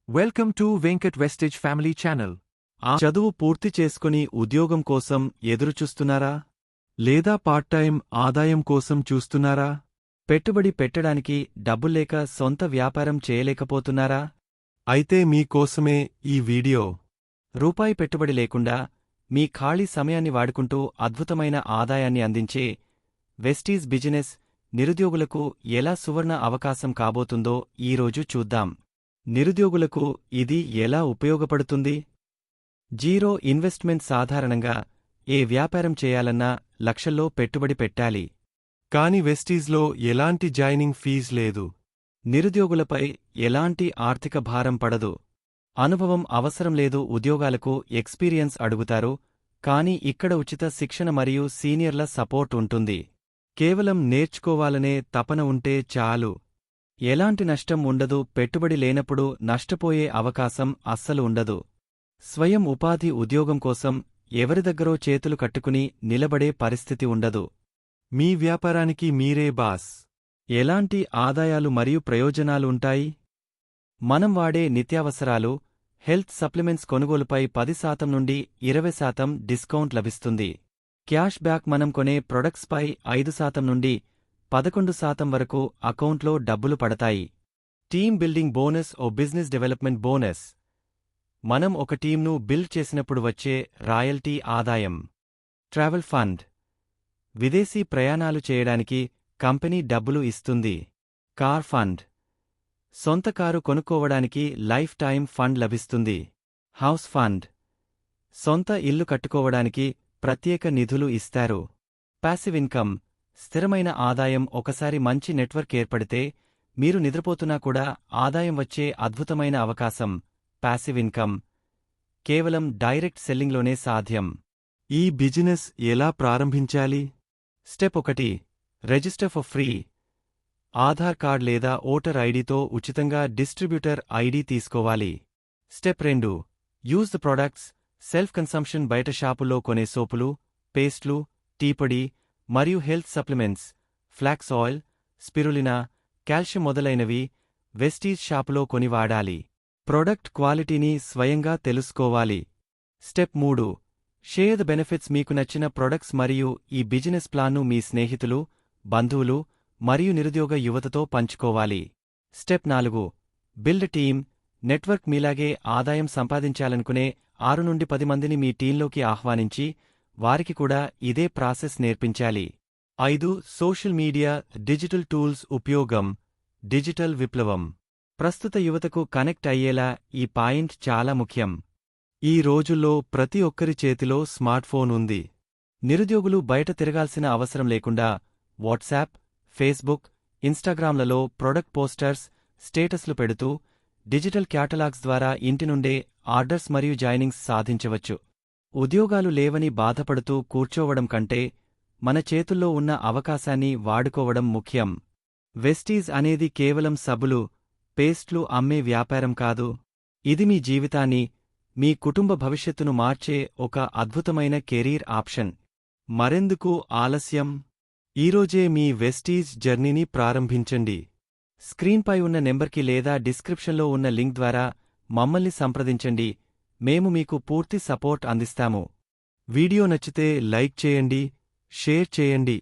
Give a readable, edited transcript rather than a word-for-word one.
Welcome to Venkat వెస్టేజ్ family channel. చదువు పూర్తి చేసుకుని ఉద్యోగం కోసం ఎదురుచూస్తున్నారా? లేదా పార్ట్ టైం ఆదాయం కోసం చూస్తున్నారా? పెట్టుబడి పెట్టడానికి డబ్బుల్లేక సొంత వ్యాపారం చేయలేకపోతున్నారా? అయితే మీకోసమే ఈ వీడియో. రూపాయి పెట్టుబడి లేకుండా మీ ఖాళీ సమయాన్ని వాడుకుంటూ అద్భుతమైన ఆదాయాన్ని అందించే వెస్టీజ్ బిజినెస్ నిరుద్యోగులకు ఎలా సువర్ణ అవకాశం కాబోతుందో ఈరోజు చూద్దాం. నిరుద్యోగులకు ఇది ఎలా ఉపయోగపడుతుంది? Zero investment. సాధారణంగా ఏ వ్యాపారం చేయాలన్నా లక్షల్లో పెట్టుబడి పెట్టాలి. కాని వెస్టీజ్లో ఎలాంటి జాయినింగ్ ఫీజ్ లేదు. నిరుద్యోగులపై ఎలాంటి ఆర్థిక భారం పడదు. అనుభవం అవసరం లేదు. ఉద్యోగాలకు ఎక్స్పీరియన్స్ అడుగుతారు, కాని ఇక్కడ ఉచిత శిక్షణ మరియు సీనియర్ల సపోర్ట్ ఉంటుంది. కేవలం నేర్చుకోవాలనే తపన ఉంటే చాలు. ఎలాంటి నష్టం ఉండదు. పెట్టుబడి లేనప్పుడు నష్టపోయే అవకాశం అస్సలు ఉండదు. స్వయం ఉపాధి. ఉద్యోగం కోసం ఎవరి దగ్గరో చేతులు కట్టుకుని నిలబడే పరిస్థితి ఉండదు. మీ వ్యాపారానికి మీరే బాస్. ఎలాంటి ఆదాయాలు మరియు ప్రయోజనాలు ఉంటాయి? మనం వాడే నిత్యావసరాలు, హెల్త్ సప్లిమెంట్స్ కొనుగోలుపై 10% నుండి 20% డిస్కౌంట్ లభిస్తుంది. Cash back. మనం కొనే ప్రొడక్ట్స్పై 5% నుండి 11% వరకు అకౌంట్లో డబ్బులు పడతాయి. టీమ్ బిల్డింగ్ బోనస్ ఓ బిజినెస్ డెవలప్మెంట్ బోనస్. మనం ఒక టీంను బిల్డ్ చేసినప్పుడు వచ్చే రాయల్టీ ఆదాయం. Travel fund. విదేశీ ప్రయాణాలు చేయడానికి కంపెనీ డబ్బులు ఇస్తుంది. Car fund. సొంత కారు కొనుక్కోవడానికి లైఫ్ టైం ఫండ్ లభిస్తుంది. House fund. సొంత ఇల్లు కట్టుకోవడానికి ప్రత్యేక నిధులు ఇస్తారు. Passive income. స్థిరమైన ఆదాయం. ఒకసారి మంచి నెట్వర్క్ ఏర్పడితే మీరు నిద్రపోతున్నా కూడా ఆదాయం వచ్చే అద్భుతమైన అవకాశం. ప్యాసివ్ ఇన్కమ్ కేవలం డైరెక్ట్ సెల్లింగ్లోనే సాధ్యం. ఈ బిజినెస్ ఎలా ప్రారంభించాలి? Step 1. Register for free. Aadhaar card లేదా ఓటర్ ఐడితో ఉచితంగా డిస్ట్రిబ్యూటర్ ఐడి తీసుకోవాలి. Step 2. Use the products. Self consumption. బయట షాపుల్లో కొనే సోపులు, పేస్ట్లు, టీపొడి మరియు health supplements, flax oil, spirulina, calcium మొదలైనవి వెస్టీజ్ షాపులో కొని వాడాలి. ప్రొడక్ట్ క్వాలిటీని స్వయంగా తెలుసుకోవాలి. స్టెప్ 3. Share the benefits. మీకు నచ్చిన ప్రొడక్ట్స్ మరియు ఈ బిజినెస్ ప్లాన్ను మీ స్నేహితులు, బంధువులు మరియు నిరుద్యోగ యువతతో పంచుకోవాలి. స్టెప్ 4. Build team network. మీలాగే ఆదాయం సంపాదించాలనుకునే 6 నుండి 10 మందిని మీ టీంలోకి ఆహ్వానించి వారికి కూడా ఇదే ప్రాసెస్ నేర్పించాలి. 5. సోషల్ మీడియా డిజిటల్ టూల్స్ ఉపయోగం. డిజిటల్ విప్లవం. ప్రస్తుత యువతకు కనెక్ట్ అయ్యేలా ఈ పాయింట్ చాలా ముఖ్యం. ఈ రోజుల్లో ప్రతి ఒక్కరి చేతిలో స్మార్ట్ఫోన్ ఉంది. నిరుద్యోగులు బయట తిరగాల్సిన అవసరం లేకుండా వాట్సాప్, ఫేస్బుక్, ఇన్స్టాగ్రామ్లలో ప్రొడక్ట్ పోస్టర్స్, స్టేటస్లు పెడుతూ డిజిటల్ క్యాటలాగ్స్ ద్వారా ఇంటి నుండే ఆర్డర్స్ మరియు జాయినింగ్స్ సాధించవచ్చు. ఉద్యోగాలు లేవని బాధపడుతూ కూర్చోవడం కంటే మన చేతుల్లో ఉన్న అవకాశాన్ని వాడుకోవడం ముఖ్యం. వెస్టీజ్ అనేది కేవలం సబ్బులు, పేస్ట్లు అమ్మే వ్యాపారం కాదు. ఇది మీ జీవితాన్ని, మీ కుటుంబ భవిష్యత్తును మార్చే ఒక అద్భుతమైన కెరీర్ ఆప్షన్. మరెందుకు ఆలస్యం? ఈరోజే మీ వెస్టీజ్ జర్నీని ప్రారంభించండి. స్క్రీన్పై ఉన్న నెంబర్కి లేదా డిస్క్రిప్షన్లో ఉన్న లింక్ ద్వారా మమ్మల్ని సంప్రదించండి. మేము మీకు పూర్తి సపోర్ట్ అందిస్తాము. వీడియో నచ్చితే లైక్ చేయండి, షేర్ చేయండి.